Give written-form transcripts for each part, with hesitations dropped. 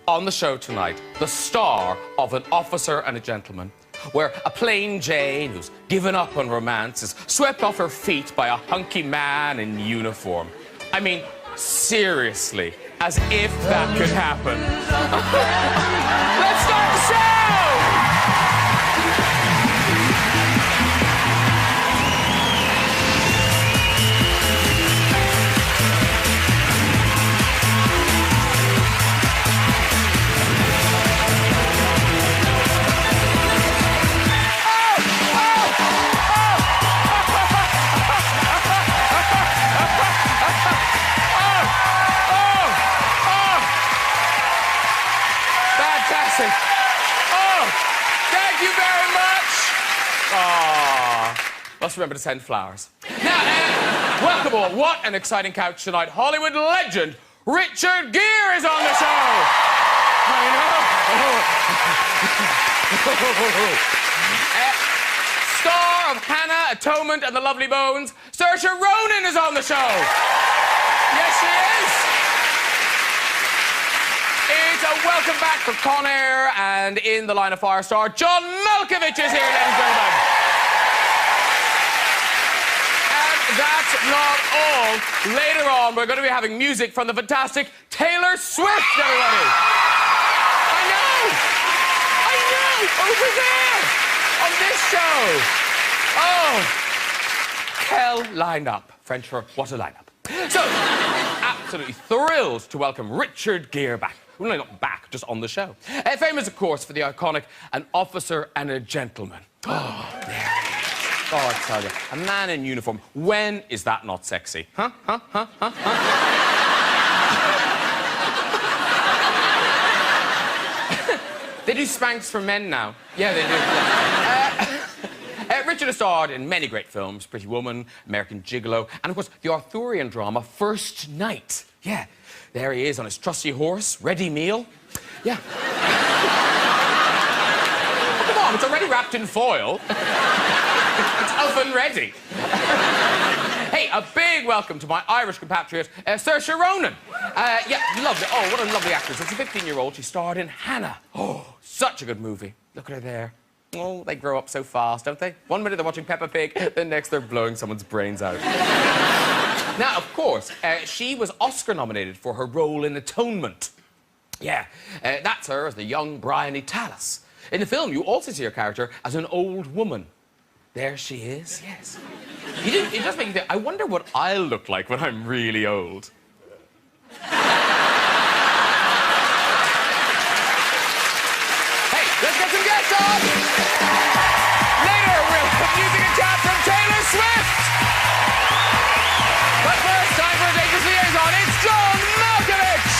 on the show tonight, the star of An Officer and a Gentleman, where a plain Jane who's given up on romance is swept off her feet by a hunky man in uniform. I mean, seriously, as if that could happen. Let's start the show! Must remember to send flowers. Now, welcome all. What an exciting couch tonight. Hollywood legend Richard Gere is on the show. I know. Star of Hannah, Atonement and the Lovely Bones, Saoirse Ronan is on the show. Yes, she is. It's a welcome back for Con Air, and in the line of fire star, John Malkovich is here, ladies and gentlemen. That's not all. Later on, we're going to be having music from the fantastic Taylor Swift, everybody. I know. Over there. On this show. Oh. Hell lineup. French for what a lineup. So, absolutely thrilled to welcome Richard Gere back. Well, no, not back, just on the show. Famous, of course, for the iconic An Officer and a Gentleman. Oh, there he is. Oh, I tell you, a man in uniform. When is that not sexy? Huh? They do Spanx for men now. Yeah, they do. Richard has starred in many great films. Pretty Woman, American Gigolo, and, of course, the Arthurian drama First Night. Yeah, there he is on his trusty horse, ready meal. Yeah. Oh, come on, it's already wrapped in foil. It's oven ready. Hey, a big welcome to my Irish compatriot, Saoirse Ronan. Yeah, lovely. Oh, what a lovely actress. As a 15-year-old, she starred in Hannah. Oh, such a good movie. Look at her there. Oh, they grow up so fast, don't they? One minute they're watching Peppa Pig, the next they're blowing someone's brains out. Now, of course, she was Oscar-nominated for her role in Atonement. Yeah, that's her as the young Bryony Tallis. In the film, you also see her character as an old woman. There she is, yes. It does make you think, I wonder what I'll look like when I'm really old. Hey, let's get some guests on! Later, we'll have music and chat from Taylor Swift! But first, time for a Dangerous Liaison. It's John Malkovich!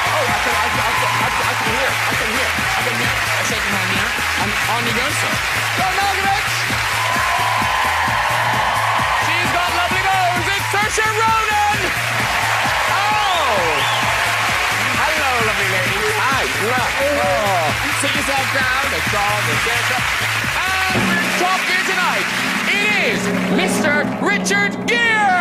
Oh, I can hear. I'm shaking my hand here. I'm on the go, sir. John Malkovich! She's got lovely bones. It's Saoirse Ronan! Oh! Hello, lovely lady. Hi. Oh. Sit yourself down. The dog, the chair. And we're top here tonight. It is Mr. Richard Gere!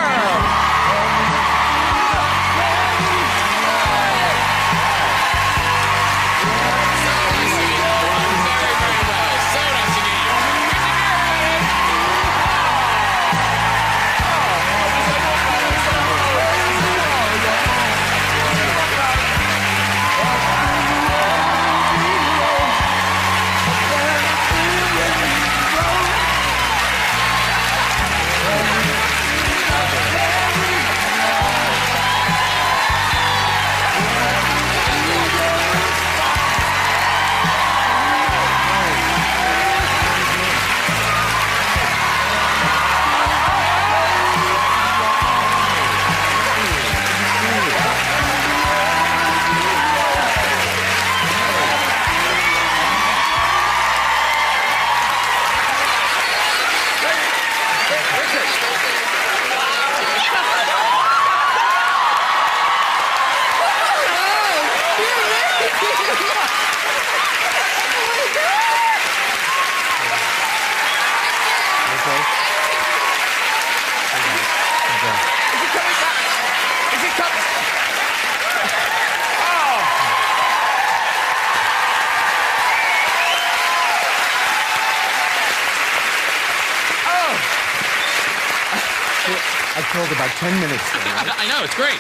killed about 10 minutes there, right? I know, it's great.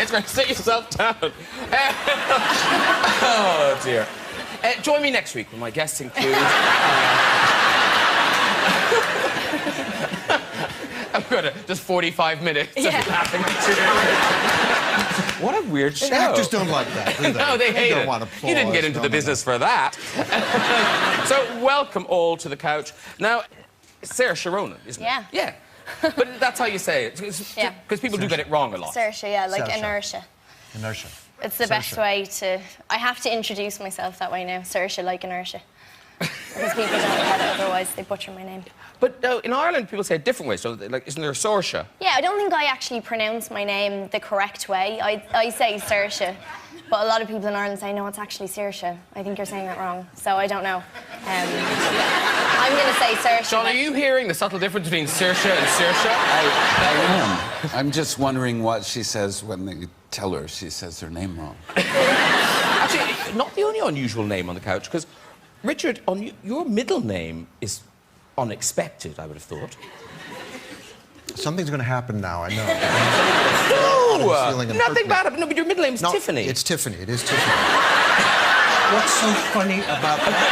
It's great. Sit yourself down. Oh, dear. Join me next week when my guests include... I'm gonna just 45 minutes of laughing at you. What a weird show. Actors don't like that, do they? No, they hate don't it. Want applause. You didn't get into the business for that. So, welcome all to the couch. Now, Saoirse Ronan, isn't it? Yeah. But that's how you say it. Because people do get it wrong a lot. Saoirse, yeah, like inertia. Inertia. It's the best way to... I have to introduce myself that way now. Saoirse like inertia. Because people don't get it, otherwise they butcher my name. But in Ireland, people say it different ways. So, like, isn't there a Saoirse? Yeah, I don't think I actually pronounce my name the correct way. I say Saoirse, but a lot of people in Ireland say, no, it's actually Saoirse. I think you're saying that wrong, so I don't know. I'm going to say Saoirse. John, are you hearing the subtle difference between Saoirse and Saoirse? I am. I'm just wondering what she says when they tell her she says her name wrong. Actually, not the only unusual name on the couch, because, Richard, your middle name is unexpected, I would have thought. Something's going to happen now, I know. No, nothing bad. No, but your middle name's Tiffany. It's Tiffany. It is Tiffany. What's so funny about that?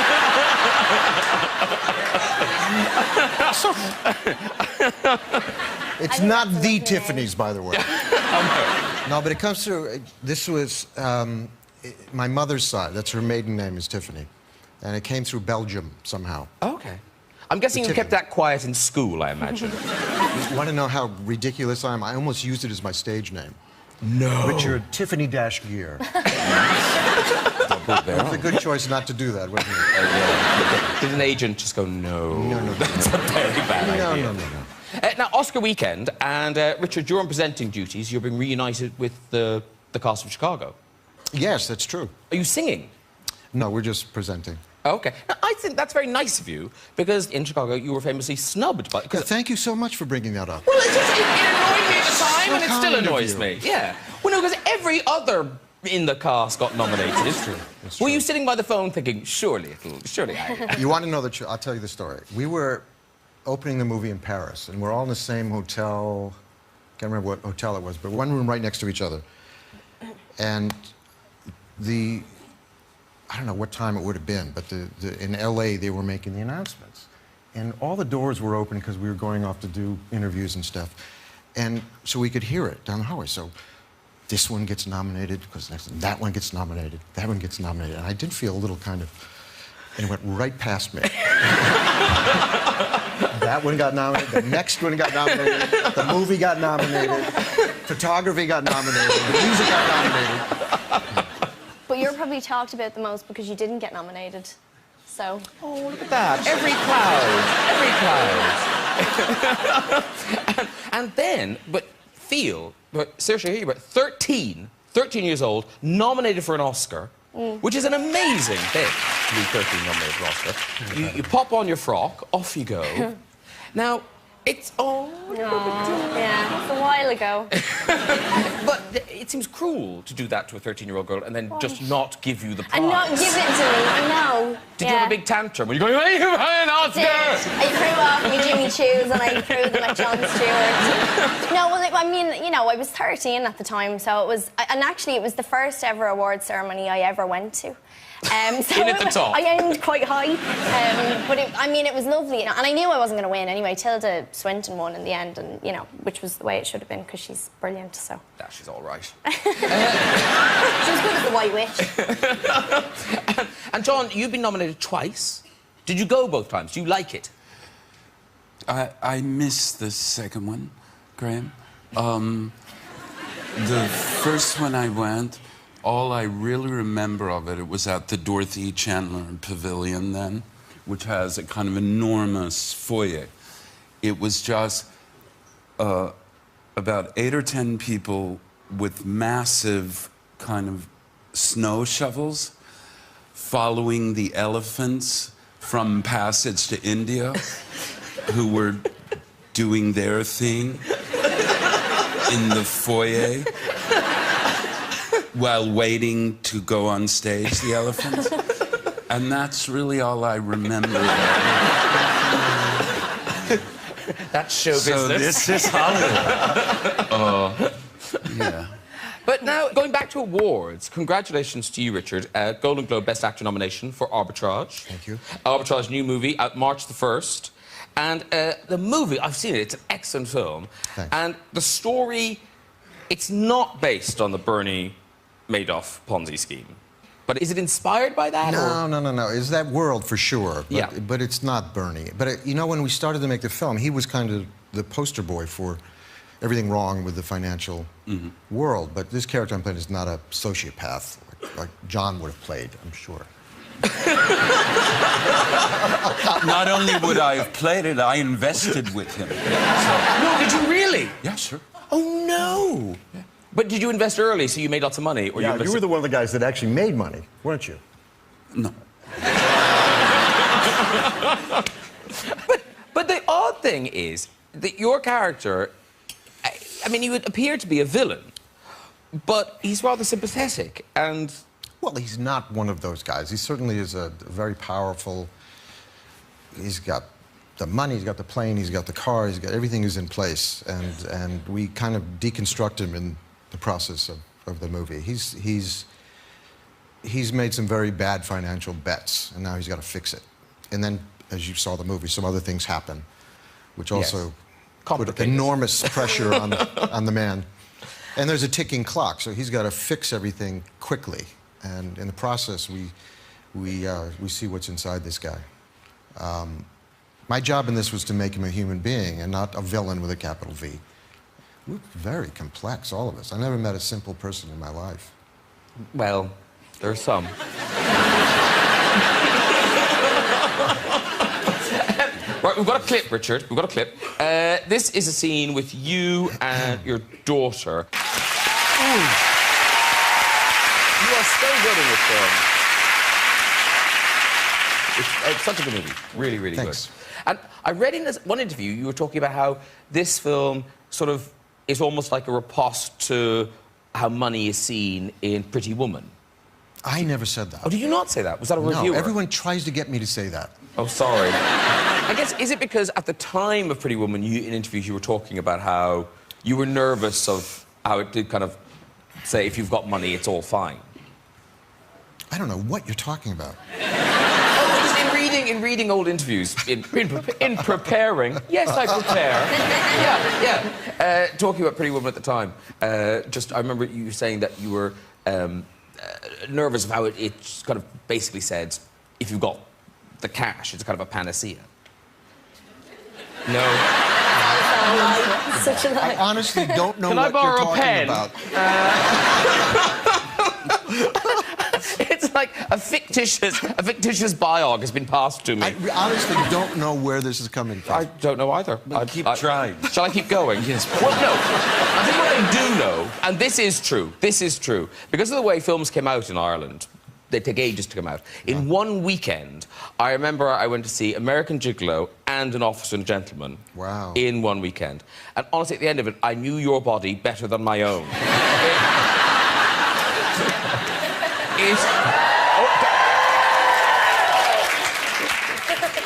It's not the Tiffany's, by the way. No, but it comes through... This was my mother's side. That's her maiden name is Tiffany. And it came through Belgium somehow. Okay. I'm guessing you kept that quiet in school, I imagine. You want to know how ridiculous I am? I almost used it as my stage name. No. Richard Tiffany-Gere. It's a good choice not to do that, wasn't it? Did an agent just go, no? No. That's a very bad idea. No. Now, Oscar weekend, and Richard, you're on presenting duties. You're being reunited with the cast of Chicago. Yes, that's true. Are you singing? No, we're just presenting. Okay. Now, I think that's very nice of you, because in Chicago you were famously snubbed by... Thank you so much for bringing that up. Well, it annoyed me at the time, and it still annoys me. Yeah. Well, no, because every other in the cast got nominated. It's true. Were you sitting by the phone thinking, surely I... You want to know the truth? I'll tell you the story. We were opening the movie in Paris, and we're all in the same hotel. Can't remember what hotel it was, but one room right next to each other. And I don't know what time it would have been, but in L.A. they were making the announcements. And all the doors were open because we were going off to do interviews and stuff. And so we could hear it down the hallway. So this one gets nominated, because that one gets nominated, that one gets nominated. And I did feel a little kind of... And it went right past me. That one got nominated, the next one got nominated, the movie got nominated, photography got nominated, the music got nominated. But you're probably talked about the most because you didn't get nominated. So... Oh, look at that. Every cloud. And then, Saoirse, here you were, 13 years old, nominated for an Oscar, which is an amazing thing to be 13 nominated for an Oscar. You pop on your frock, off you go. Now, it's... yeah, it's a while ago. But it seems cruel to do that to a 13-year-old girl and then just not give you the prize. And not give it to me, I know. Did you have a big tantrum? Were you going, hey, you have an Oscar? I threw off my Jimmy Choos and I threw them at Jon Stewart. No, well, I mean, you know, I was 13 at the time, so it was... And actually, it was the first ever award ceremony I ever went to. So in at the top. I aimed quite high, but it was lovely, and I knew I wasn't going to win anyway. Tilda Swinton won in the end, and you know, which was the way it should have been because she's brilliant. So. Yeah, she's all right. She was good as the White Witch. And John, you've been nominated twice. Did you go both times? Do you like it? I missed the second one, Graham. The first one I went. All I really remember of it was at the Dorothy Chandler Pavilion then, which has a kind of enormous foyer. It was just about 8 or 10 people with massive kind of snow shovels following the elephants from Passage to India who were doing their thing in the foyer. While waiting to go on stage, the elephants. And that's really all I remember. That's show So business. this is Hollywood. Yeah. But now, going back to awards, congratulations to you, Richard. Golden Globe Best Actor nomination for Arbitrage. Thank you. Arbitrage, new movie, out March the 1st. And the movie, I've seen it, it's an excellent film. Thanks. And the story, it's not based on the Bernie Madoff Ponzi scheme. But is it inspired by that? No. It's that world for sure. But, Yeah. but it's not Bernie. But, you know, when we started to make the film, he was kind of the poster boy for everything wrong with the financial world. But this character I'm playing is not a sociopath like John would have played, I'm sure. Not only would I have played it, I invested with him. So, No, did you really? yeah, sure. Oh, no. Yeah. But did you invest early so you made lots of money? Or Yeah, you invested... were the one of the guys that actually made money, weren't you? No. But the odd thing is that your character, I mean, he would appear to be a villain, but he's rather sympathetic and... Well, he's not one of those guys. He certainly is a very powerful... He's got the money, he's got the plane, he's got the car, he's got... Everything is in place, and we kind of deconstruct him in the process of the movie. He's made some very bad financial bets, and now he's got to fix it. And then, as you saw the movie, some other things happen, which also put enormous pressure on the man. And there's a ticking clock, so he's got to fix everything quickly. And in the process, we see what's inside this guy. My job in this was to make him a human being and not a villain with a capital V. We're very complex, all of us. I never met a simple person in my life. Well, there are some. Right, we've got a clip, Richard. We've got a clip. This is a scene with you and your daughter. Ooh. You are so good in this film. It's such a good movie. Really, really Thanks. good. And I read in this one interview you were talking about how this film sort of is almost like a riposte to how money is seen in Pretty Woman. I never said that. Oh, did you not say that? Was that a reviewer? No, everyone tries to get me to say that. Oh, sorry. I guess, is it because at the time of Pretty Woman, in interviews you were talking about how you were nervous of how it did kind of say, if you've got money, it's all fine? I don't know what you're talking about. In reading old interviews, in preparing, yes, I prepare. Yeah. Talking about Pretty Woman at the time, I remember you saying that you were nervous of how it kind of basically said, if you've got the cash, it's kind of a panacea. No. Such a lie. I honestly don't know Can what I borrow you're a talking pen? about. It's like a fictitious biog has been passed to me. I honestly don't know where this is coming from. I don't know either. Keep trying. Shall I keep going? Yes. Well, no. I think what I do know, and this is true, because of the way films came out in Ireland, they take ages to come out. In one weekend, I remember I went to see American Gigolo and An Officer and a Gentleman. Wow. In one weekend. And honestly, at the end of it, I knew your body better than my own.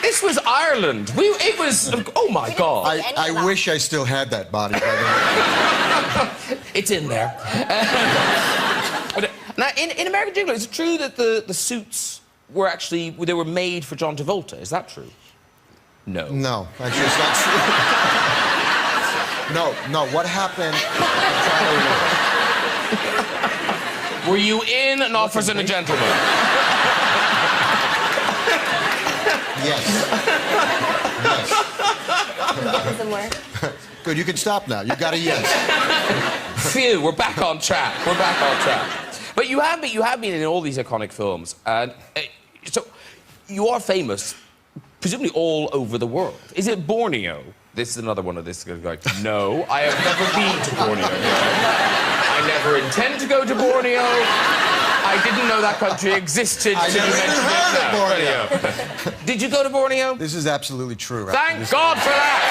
This was Ireland. It was... Oh, my God. I wish I still had that body. It's in there. Now, in American Gigolo, is it true that the suits were actually... They were made for John Travolta? Is that true? No. No, actually, it's not true. No, what happened... Were you in An Officer and a Gentleman? Yes. Somewhere. Good, you can stop now. You got a yes. Phew, we're back on track. But you have been in all these iconic films, and so you are famous, presumably all over the world. Is it Borneo? This is another one of this guy. No, I have never been to Borneo. I never intend to go to Borneo. I didn't know that country existed. I never even heard of Borneo. Did you go to Borneo? This is absolutely true. Thank God for that.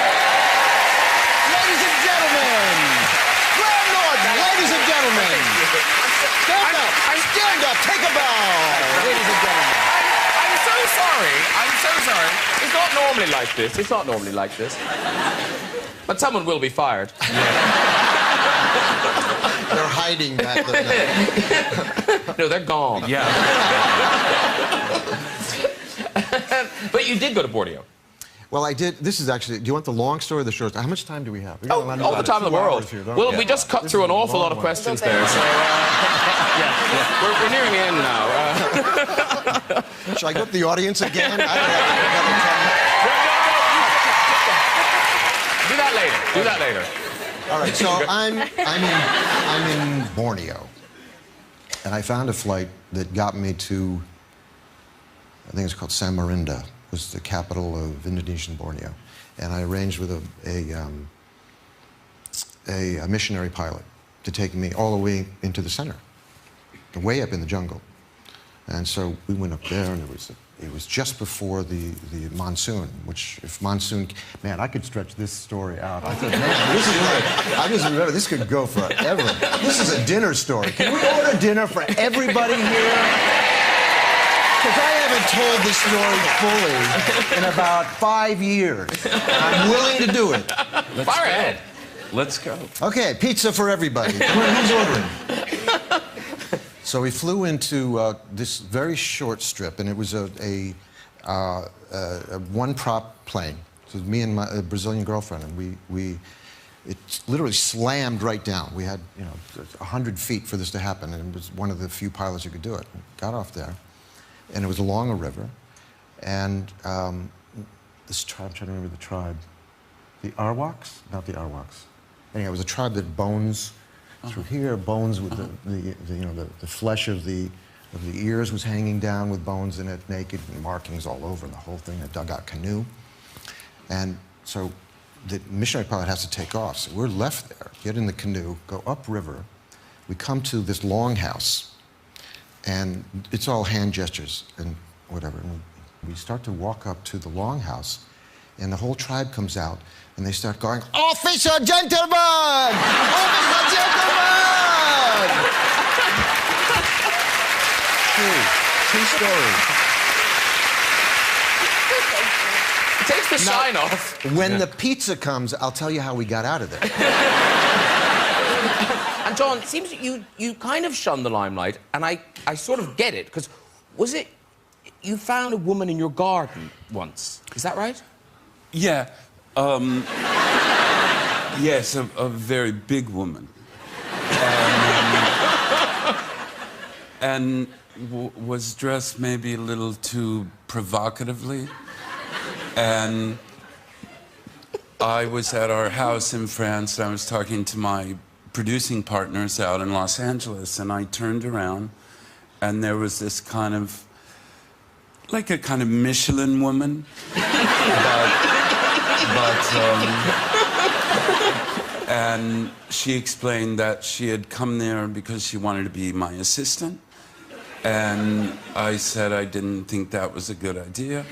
Ladies and gentlemen, Graham Norton, ladies and gentlemen. Stand up, stand up, take a bow. Ladies and gentlemen. I'm so sorry. It's not normally like this. It's not normally like this. But someone will be fired. They're hiding that. No, they're gone. Yeah. But you did go to Borneo. Well, I did. This is actually. Do you want the long story or the short? How much time do we have? Oh, all the time in the world. Well, we just cut through an awful lot of questions there, so we're nearing the end now. Should I go to the audience again? I Do that later. Do that later. All right. So I'm in Borneo, and I found a flight that got me to. I think it's called Samarinda. Was the capital of Indonesian Borneo, and I arranged with a missionary pilot to take me all the way into the center, way up in the jungle. And so we went up there, and it was just before the monsoon. Which, if monsoon, man, I could stretch this story out. I thought, man, this is like, I just remember this could go forever. This is a dinner story. Can we order dinner for everybody here? Because I haven't told this story fully in about 5 years. I'm willing to do it. Fire ahead. Let's go. Okay, pizza for everybody. Who's ordering? So we flew into this very short strip, and it was a one-prop plane. So it was me and my Brazilian girlfriend, and it literally slammed right down. We had 100 feet for this to happen, and it was one of the few pilots who could do it. Got off there. And it was along a river, and this tribe, I'm trying to remember the tribe. The Arwaks? Not the Arwaks. Anyway, it was a tribe that bones through here, bones with the flesh of the ears was hanging down with bones in it, naked, and markings all over, and the whole thing, a dugout canoe. And so the missionary pilot has to take off, so we're left there, get in the canoe, go upriver. We come to this longhouse. And it's all hand gestures and whatever. And we start to walk up to the longhouse, and the whole tribe comes out, and they start going, "Officer gentlemen! Officer gentlemen!" True story. It takes the shine off. When the pizza comes, I'll tell you how we got out of there. And John, it seems you kind of shunned the limelight, and I sort of get it, because was it you found a woman in your garden once? Is that right? Yeah. Yes, a very big woman. And was dressed maybe a little too provocatively. And I was at our house in France, and I was talking to my producing partners out in Los Angeles, and I turned around, and there was this kind of, like a kind of Michelin woman, and she explained that she had come there because she wanted to be my assistant, and I said I didn't think that was a good idea,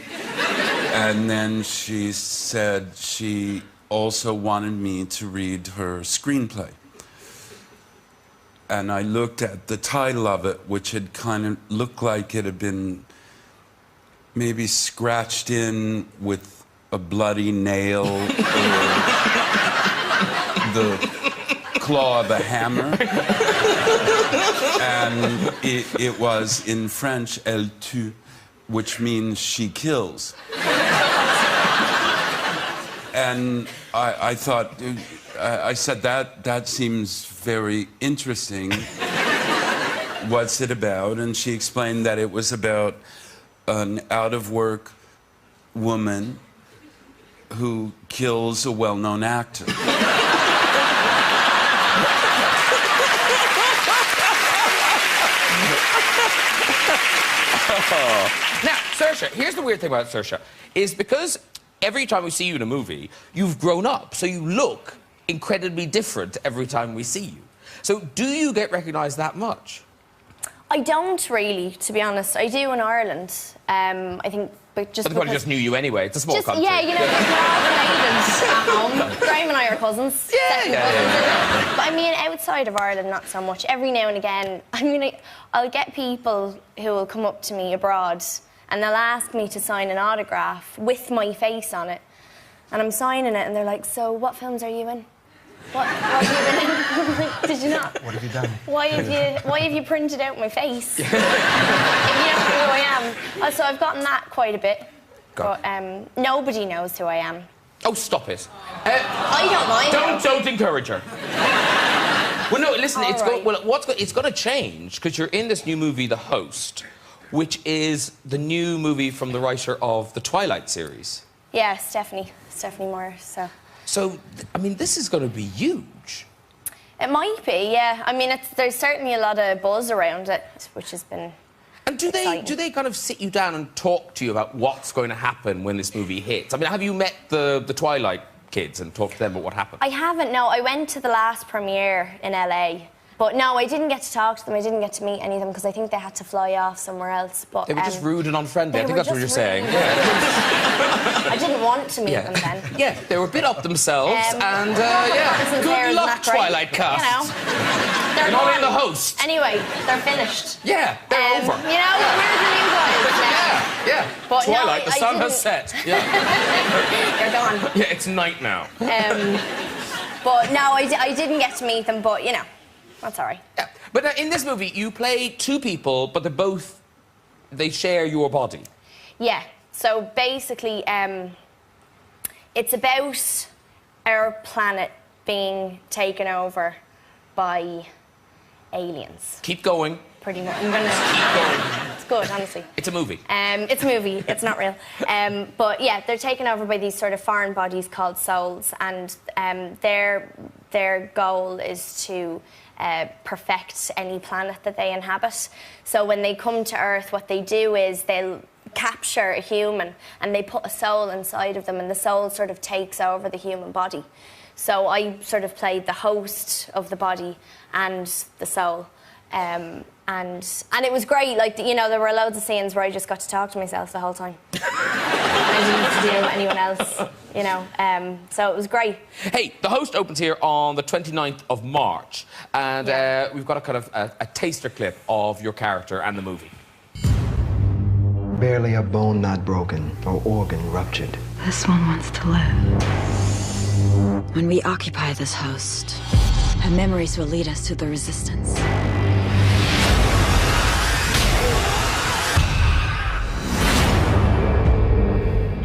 and then she said she also wanted me to read her screenplay. And I looked at the title of it, which had kind of looked like it had been maybe scratched in with a bloody nail or the claw of a hammer. And it was in French, Elle tue, which means she kills. And I thought, I said, that seems very interesting. What's it about? And she explained that it was about an out-of-work woman who kills a well-known actor. Now, Saoirse, here's the weird thing about Saoirse, is because every time we see you in a movie, you've grown up, so you look incredibly different every time we see you. So do you get recognised that much? I don't really, to be honest. I do in Ireland. I think, but just But they probably just knew you anyway. It's a small country. Yeah, you know, we're all related at home. Graham and I are cousins. Yeah. But I mean, outside of Ireland, not so much. Every now and again, I mean, I'll get people who will come up to me abroad and they'll ask me to sign an autograph with my face on it. And I'm signing it, and they're like, so what films are you in? What have you been in? I'm like, did you not? What have you done? Why have you printed out my face? If you don't know who I am. So I've gotten that quite a bit. But nobody knows who I am. Oh, stop it. I don't mind. Don't encourage her. Well, no, listen, All right. it's going to change because you're in this new movie, The Host, which is the new movie from the writer of the Twilight series. Yeah, Stephanie Moore, So, I mean, this is going to be huge. It might be, yeah. I mean, there's certainly a lot of buzz around it, which has been And do they kind of sit you down and talk to you about what's going to happen when this movie hits? I mean, have you met the Twilight kids and talked to them about what happened? I haven't, no. I went to the last premiere in LA. But no, I didn't get to talk to them. I didn't get to meet any of them because I think they had to fly off somewhere else. But they were just rude and unfriendly. I think that's what you're saying. I didn't want to meet them then. Yeah, they were a bit up themselves, and good luck, Twilight cast. You know, they're not in The Host. Anyway, they're finished. Yeah, they're over. You know, where's the new guys? Yeah. But Twilight, no, the sun has set. Yeah. They're gone. Yeah, it's night now. But no, I didn't get to meet them. But you know. That's all right. Yeah. But in this movie, you play two people, but they share your body. Yeah. So basically, it's about our planet being taken over by aliens. Keep going. Pretty much. I'm gonna keep going. It's good, honestly. It's a movie. It's a movie. It's not real. But yeah, they're taken over by these sort of foreign bodies called souls, and their goal is to perfect any planet that they inhabit. So when they come to Earth, what they do is they'll capture a human and they put a soul inside of them, and the soul sort of takes over the human body. So I sort of played the host of the body and the soul. And it was great. Like, you know, there were loads of scenes where I just got to talk to myself the whole time. I didn't have to deal with anyone else, you know. So it was great. Hey, The Host opens here on the 29th of March, and we've got a kind of a taster clip of your character and the movie. Barely a bone not broken or organ ruptured. This one wants to live. When we occupy this host, her memories will lead us to the resistance.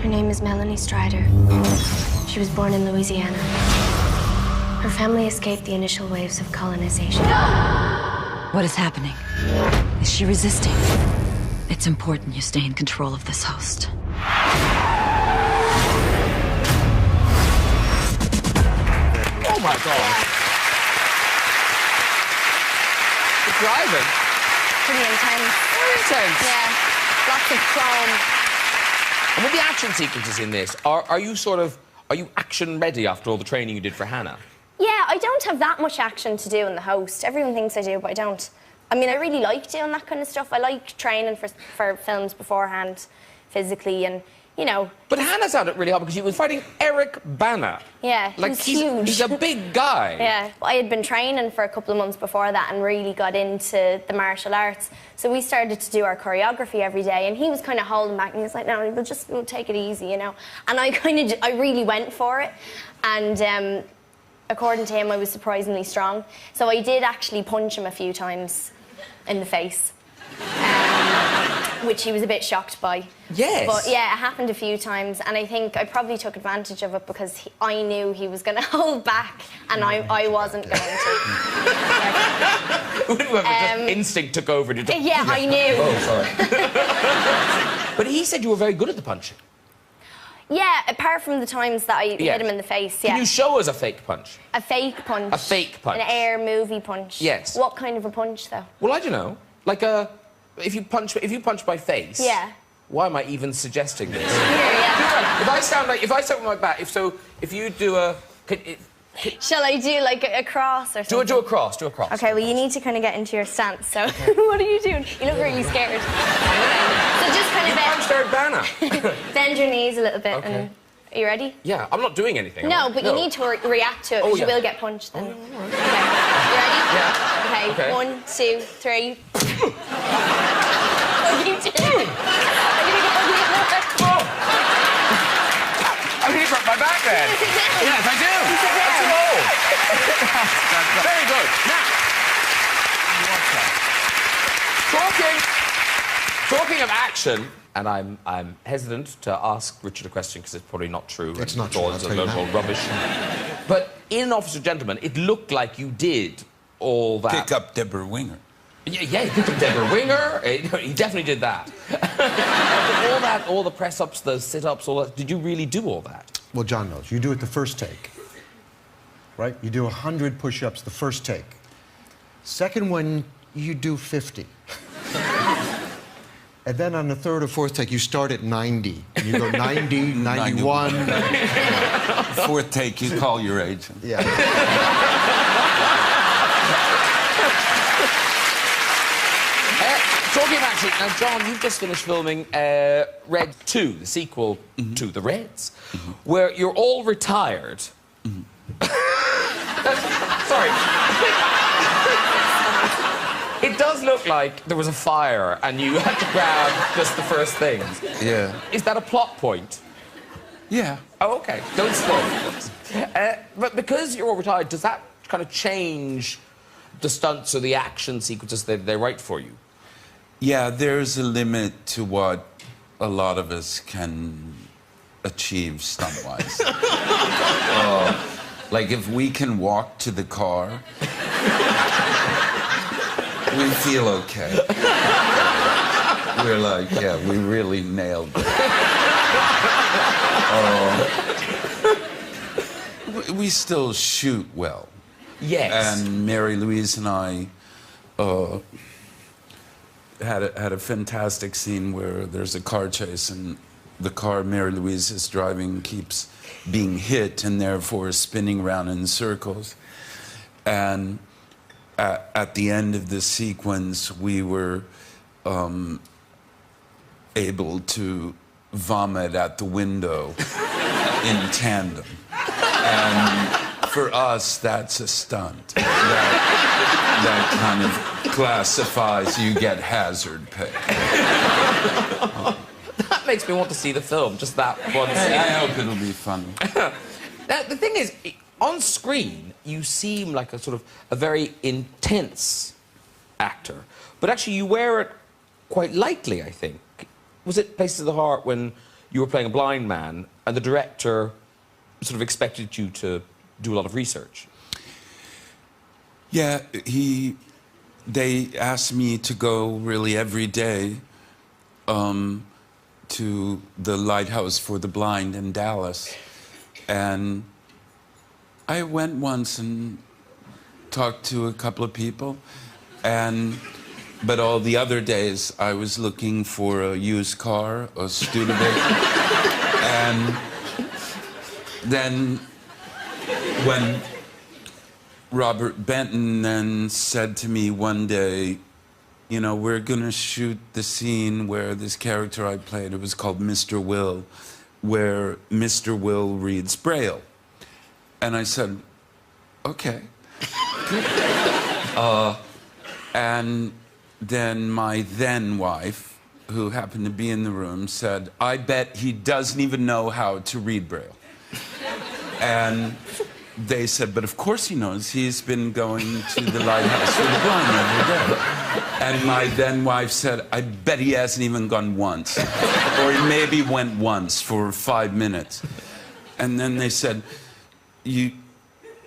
Her name is Melanie Strider. She was born in Louisiana. Her family escaped the initial waves of colonization. What is happening? Is she resisting? It's important you stay in control of this host. Oh my God. The driving. Pretty intense. Very intense. Yeah, lots of chrome. And with the action sequences in this, are you action ready after all the training you did for Hannah? Yeah, I don't have that much action to do in The Host. Everyone thinks I do, but I don't. I mean, I really like doing that kind of stuff. I like training for films beforehand, physically, and, you know... But Hannah's had it really hard because she was fighting Eric Bana. Yeah, like, he's huge. He's a big guy. Yeah, I had been training for a couple of months before that and really got into the martial arts. So we started to do our choreography every day, and he was kind of holding back, and he was like, no, we'll take it easy, you know. And I really went for it, and according to him, I was surprisingly strong. So I did actually punch him a few times in the face, which he was a bit shocked by. Yes. But yeah, it happened a few times, and I think I probably took advantage of it because I knew he was going to hold back, and I wasn't going to. Just instinct took over. Yeah, I knew. Oh, sorry. But he said you were very good at the punching. Yeah, apart from the times that I hit him in the face, yeah. Can you show us a fake punch? A fake punch. A fake punch. An air movie punch. Yes. What kind of a punch, though? Well, I don't know. Like if you punch my face. Yeah. Why am I even suggesting this? Here, yeah. If I stand with my back, if you do a... Shall I do like a cross or something? Do a cross. Okay, well, you need to kind of get into your stance, so... What are you doing? You look really scared. So just kind of... punched Eric Bana. Bend your knees a little bit. Okay. And... Are you ready? Yeah, I'm not doing anything. No, but you need to react to it, because you will get punched then. Okay, you ready? Yeah. Okay, 1, 2, 3. What are you doing? He's right my back then. Yes, I do. That's too old. Very good. Now, talking of action, and I'm hesitant to ask Richard a question because it's probably not true. It's not true, All I'll it's tell you all now. rubbish. But in Officer Gentleman, it looked like you did all that. Pick up Deborah Winger. Yeah, he picked up Deborah Winger. He definitely did that. all the press-ups, the sit-ups, all that. Did you really do all that? Well, John knows. You do it the first take, right? You do 100 push-ups the first take. Second one, you do 50. And then on the third or fourth take, you start at 90. And you go 90, 91. Fourth take, you call your agent. Yeah. Talking of action, now, John, you've just finished filming Red 2, the sequel to The Reds, where you're all retired. Sorry. It does look like there was a fire and you had to grab just the first things. Yeah. Is that a plot point? Yeah. Oh, OK. Don't spoil it. But because you're all retired, does that kind of change the stunts or the action sequences that they write for you? Yeah, there's a limit to what a lot of us can achieve stunt-wise. Like, if we can walk to the car, we feel okay. We're like, yeah, we really nailed it. We still shoot well. Yes. And Mary Louise and I had a fantastic scene where there's a car chase and the car Mary Louise is driving keeps being hit and therefore spinning around in circles. And at the end of the sequence, we were able to vomit at the window in tandem. And for us, that's a stunt. That kind of classifies, you get hazard pay. That makes me want to see the film, just that one scene. I hope it'll be funny. Now, the thing is, on screen, you seem like a very intense actor, but actually you wear it quite lightly, I think. Was it Places of the Heart when you were playing a blind man and the director sort of expected you to do a lot of research? Yeah, they asked me to go really every day to the Lighthouse for the Blind in Dallas. And I went once and talked to a couple of people. But all the other days, I was looking for a used car, a Studebaker. And then when Robert Benton then said to me one day, you know, we're going to shoot the scene where this character I played, it was called Mr. Will, where Mr. Will reads Braille. And I said, okay. And then my then wife, who happened to be in the room, said, I bet he doesn't even know how to read Braille. And they said, but of course he knows. He's been going to the Lighthouse for the Blind every day. And my then wife said, I bet he hasn't even gone once. Or he maybe went once for 5 minutes. And then they said, I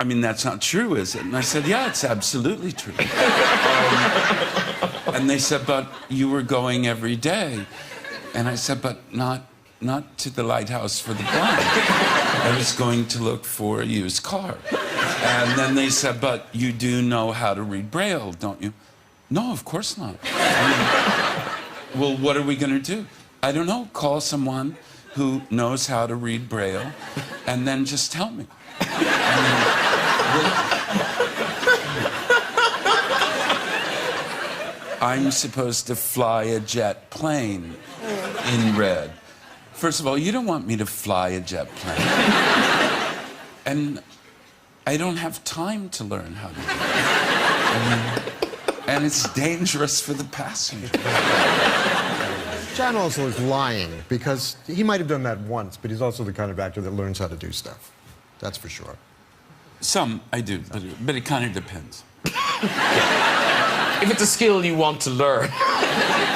mean, that's not true, is it? And I said, yeah, it's absolutely true. And they said, but you were going every day. And I said, but not to the Lighthouse for the Blind. I was going to look for a used car. And then they said, but you do know how to read Braille, don't you? No, of course not. Well, what are we going to do? I don't know. Call someone who knows how to read Braille and then just tell me. I'm supposed to fly a jet plane in Red. First of all, you don't want me to fly a jet plane. And I don't have time to learn how to do it. And it's dangerous for the passenger. John also is lying because he might have done that once, but he's also the kind of actor that learns how to do stuff. That's for sure. Some I do, but it kind of depends. If it's a skill you want to learn.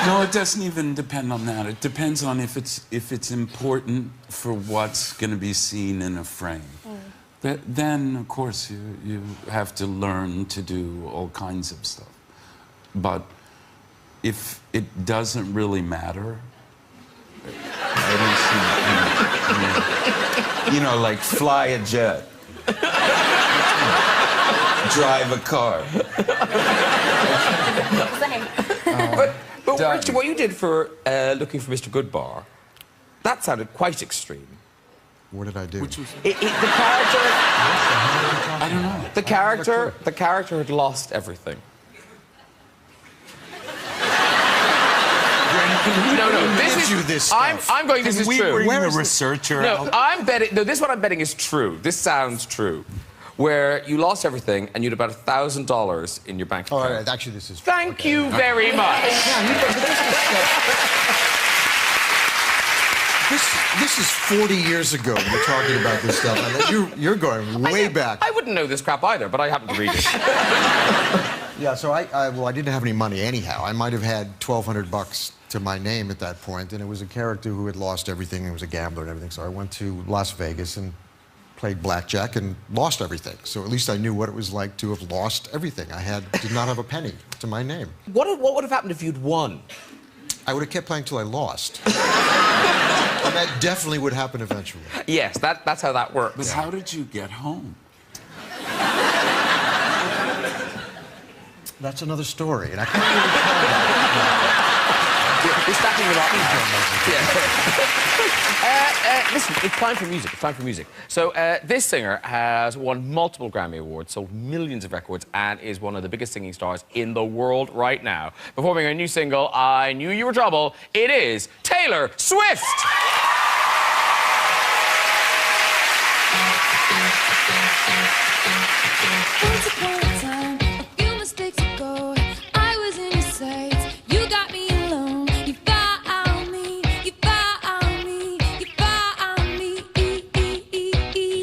No, it doesn't even depend on that. It depends on if it's important for what's going to be seen in a frame. Then, of course, you have to learn to do all kinds of stuff. But if it doesn't really matter, I don't see. You know, like fly a jet, drive a car. But Richard, what you did for Looking for Mr. Goodbar, that sounded quite extreme. What did I do? Which was, The character... I don't know. The character had lost everything. No, this is... I'm going, this is true. Where is the researcher? No, I'm betting... No, this one I'm betting is true. This sounds true. Where you lost everything and you had about $1,000 in your bank account. All right, actually, this is true. Thank you very much. This is 40 years ago. We're talking about this stuff. You're going way back. I wouldn't know this crap either, but I happen to read it. Yeah, so I didn't have any money anyhow. I might have had $1,200 to my name at that point, and it was a character who had lost everything. He was a gambler and everything. So I went to Las Vegas and played blackjack and lost everything. So at least I knew what it was like to have lost everything. Did not have a penny to my name. What would have happened if you'd won? I would have kept playing till I lost. And that definitely would happen eventually. Yes, that's how that works. But how did you get home? That's another story, and I can't really tell that. You're stacking it up. Listen, it's time for music. It's time for music. So this singer has won multiple Grammy Awards, sold millions of records, and is one of the biggest singing stars in the world right now. Performing her new single, I Knew You Were Trouble, it is Taylor Swift! Once upon a time, a few mistakes ago, I was in your sights. You got me alone. You found me. You found me. You found me.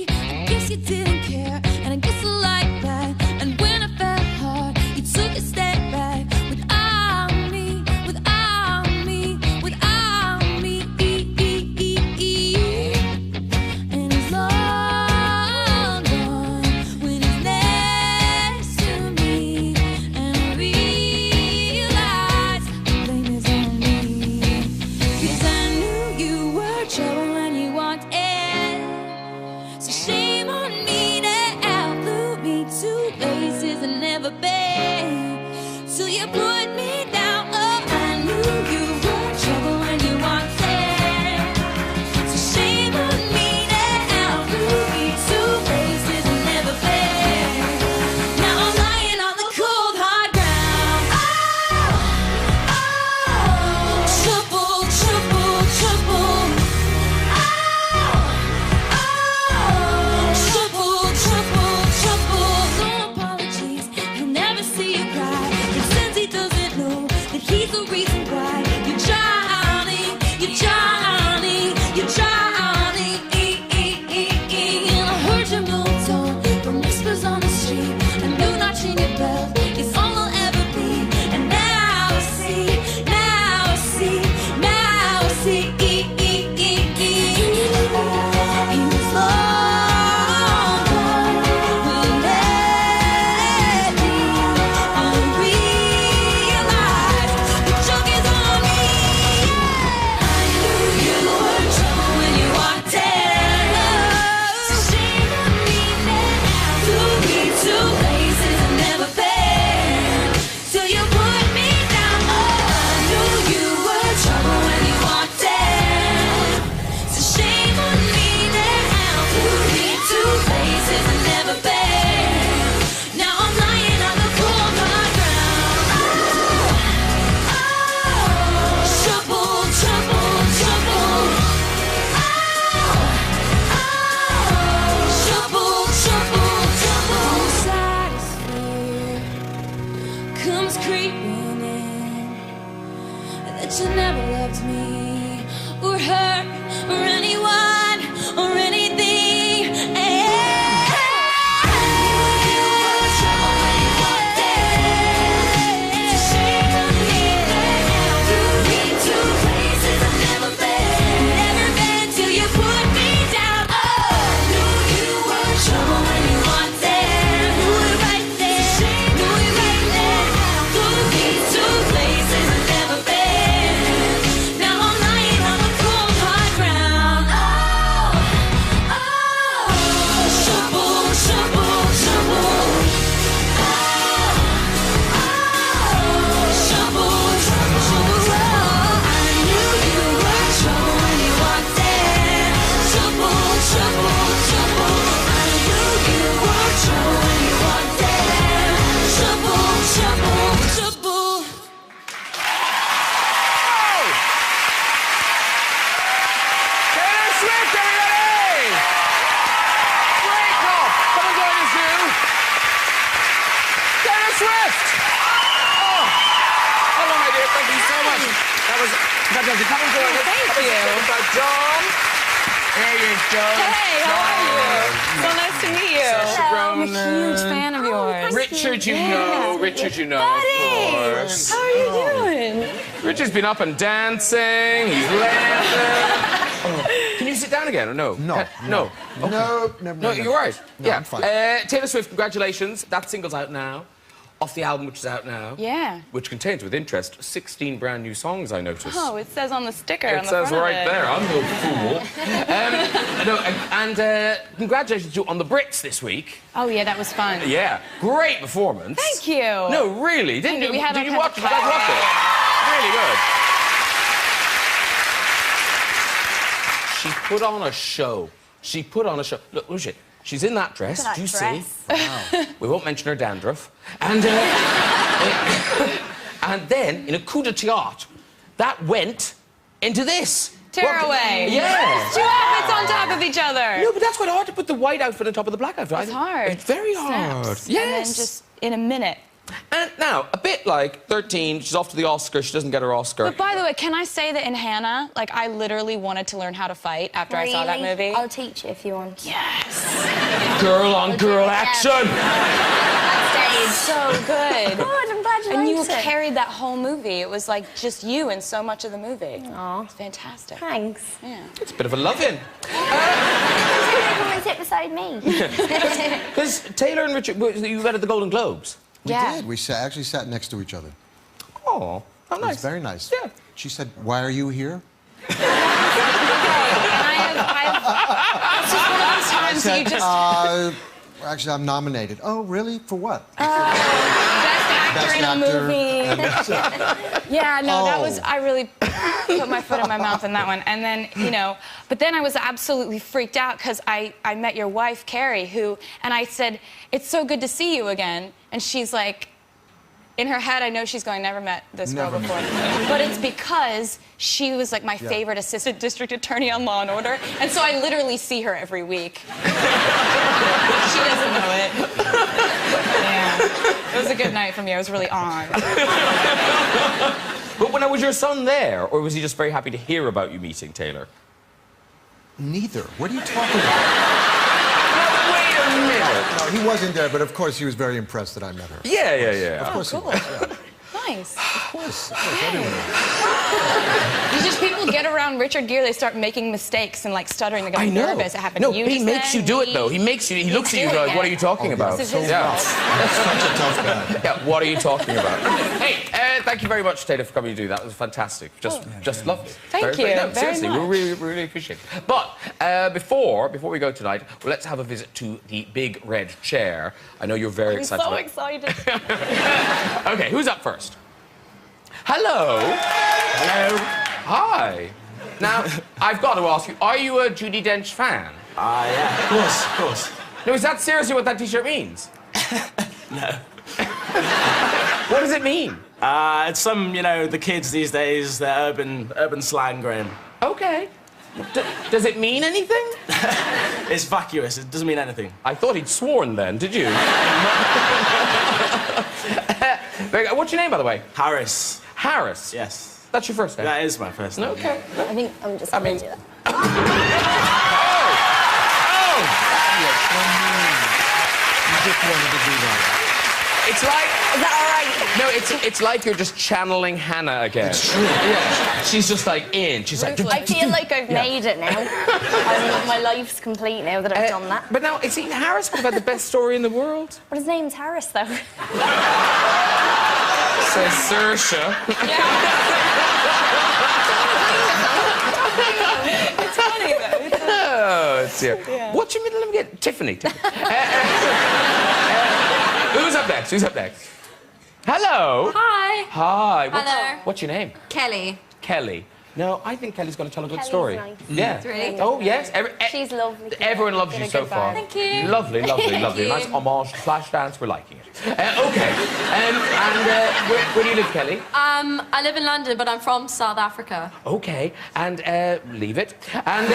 I guess you didn't care, and I guess I like that. And when I fell hard, you took a step back. Without me, without me, without me. And as long when it's next to me, and I realize that you never loved me, or her, or anyone, or anything. Fantastic. Come and join us. Thank you. John. There you go. Hey, how are you? So nice to meet you. Saoirse I'm a Ronan. huge fan of yours. Richard, you know. Richard, you know, Buddy, of course. how are you doing? Richard's been up and dancing. He's laughing. Can you sit down again or no? No. No. Okay. No, never. No, you're right. No, Yeah. I'm fine. Taylor Swift, congratulations. That single's out now. Off the album, which is out now. Yeah. Which contains, with interest, 16 brand new songs, I noticed. Oh, it says on the sticker It on the says front right of it. there. I'm no fool. Congratulations to you on the Brits this week. Oh, yeah, that was fun. Yeah, great performance. Thank you. No, really, didn't you? We had Did you all watch? kinds You of guys watch it? Really good. She put on a show. She put on a show. Look, who's she? She's in that dress. Look at Do you that see? dress. Wow. We won't mention her dandruff. And and then in a coup de théâtre, that went into this. Tearaway. Yeah. Two outfits on top of each other. No, but that's quite hard to put the white outfit on top of the black outfit. It's hard. It's very hard. Snaps. Yes. And then just in a minute. And now, a bit like 13, she's off to the Oscar, she doesn't get her Oscar. But by the way, can I say that in Hannah, like, I literally wanted to learn how to fight after I saw that movie? I'll teach you if you want. Yes. Girl on girl action! Backstage. So good. Good, I'm glad you And you liked it. carried that whole movie. It was like just you and so much of the movie. Aw. It's fantastic. Thanks. Yeah. It's a bit of a love-in. Come and sit beside me. Because Taylor and Richard, you met at the Golden Globes. We Yeah. did. We actually sat next to each other. Oh, how It nice. was very nice. Yeah. She said, "Why are you here?" And it's just one of those times that you just... Actually, I'm nominated. Oh, really? For what? Best actor in a actor. movie. Yeah, no, that Oh. was... I really put my foot in my mouth in that one. And then, you know... But then I was absolutely freaked out because I met your wife, Carrie, and I said, "It's so good to see you again." And she's like... In her head, I know she's going, never met this girl Never before. But it's because she was like my favorite assistant district attorney on Law & Order. And so I literally see her every week. She doesn't know it. Yeah. It was a good night for me. I was really on. But when was your son there, or was he just very happy to hear about you meeting Taylor? Neither. What are you talking about? Wait a minute. No, he wasn't there, but of course he was very impressed that I met her. Yeah. Of course cool. he was. Yeah. Nice. Of course, everyone. You just people get around Richard Gere, they start making mistakes and like stuttering. They get I know. nervous. It happened No, to you. he just makes then, you do it me. though. He makes you. He looks at you doing like, "What are it. you talking about?" This is his Yeah. fault. Such a tough guy. Yeah. What are you talking about? Hey, thank you very much, Taylor, for coming to do that. It was fantastic. Just lovely. Thank you No, very seriously, much. we really appreciate it. But before we go tonight, well, let's have a visit to the big red chair. I know you're very I'm excited. so about- excited. Okay, who's up first? Hello. Hello. Hi. Now, I've got to ask you, are you a Judi Dench fan? Yeah, of course. No, is that seriously what that T-shirt means? No. What does it mean? It's some, the kids these days, their urban slang, Graham. Okay. Does it mean anything? It's vacuous, it doesn't mean anything. I thought he'd sworn then, did you? What's your name, by the way? Harris. Harris. Yes. That's your first name? That is my first name. Okay. I think I'm just going to do that. You just wanted to do that. It's like... Is that all right? No, it's like you're just channeling Hannah again. It's true. Yeah. She's just like in. She's like... I feel like I've made it now. My life's complete now that I've done that. But now, is he Harris would have had the best story in the world? But his name's Harris, though. Says Saoirse. It's funny, though. Oh, it's here. Yeah. What's your middle name again? Tiffany. Who's up next? Who's up next? Hello. Hi. Hi. Hello. What's your name? Kelly. Kelly. No, I think Kelly's going to tell a good Kelly's story. nice. Yeah. Really? Oh, yes. She's lovely. Everyone loves you so far. Thank you. Lovely, lovely, lovely. you. Nice homage to Flashdance. We're liking it. Okay. Where do you live, Kelly? I live in London, but I'm from South Africa. Okay. And leave it. And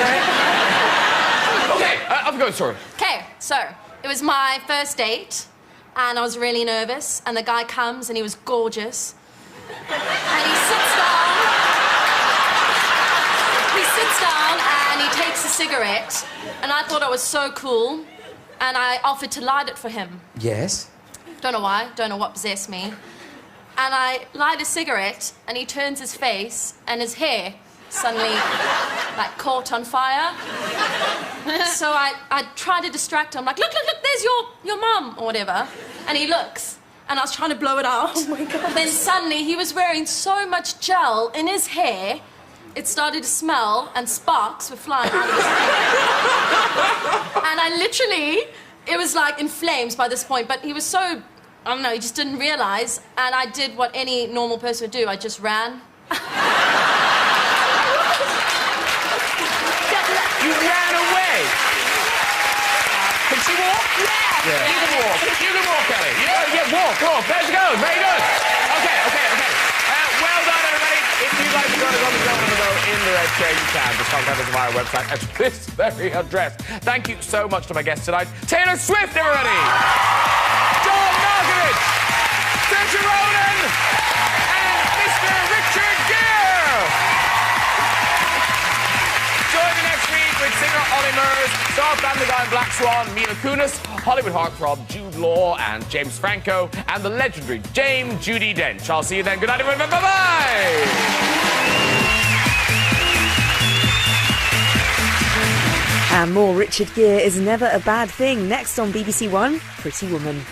okay. Off you go, sorry. Okay, so it was my first date, and I was really nervous. And the guy comes, and he was gorgeous, and he sits down. And he takes a cigarette, and I thought I was so cool, and I offered to light it for him. Yes. Don't know why, don't know what possessed me. And I light a cigarette, and he turns his face, and his hair suddenly, like, caught on fire. So I try to distract him, like, look, there's your mum, or whatever. And he looks, and I was trying to blow it out. Oh, my God. Then suddenly, he was wearing so much gel in his hair, it started to smell, and sparks were flying out of his hair. And I literally, it was like in flames by this point, but he was so, I don't know, he just didn't realize, and I did what any normal person would do, I just ran. You ran away. Can she walk? Yeah. You can walk. You can walk, Kelly. Yeah, walk. There she goes. Very good. Okay. Well done, everybody. If you'd like to go to in the red chair, you can. Just contact us via our website at this very address. Thank you so much to my guests tonight. Taylor Swift, everybody. John Malkovich. Saoirse Ronan. And Mr. Richard Gere. Join me next week with singer Ollie Murs, star Family Guy and Black Swan, Mila Kunis, Hollywood heartthrob Jude Law and James Franco, and the legendary Dame Judi Dench. I'll see you then. Good night, everyone. Bye-bye. And more Richard Gere is never a bad thing. Next on BBC One, Pretty Woman.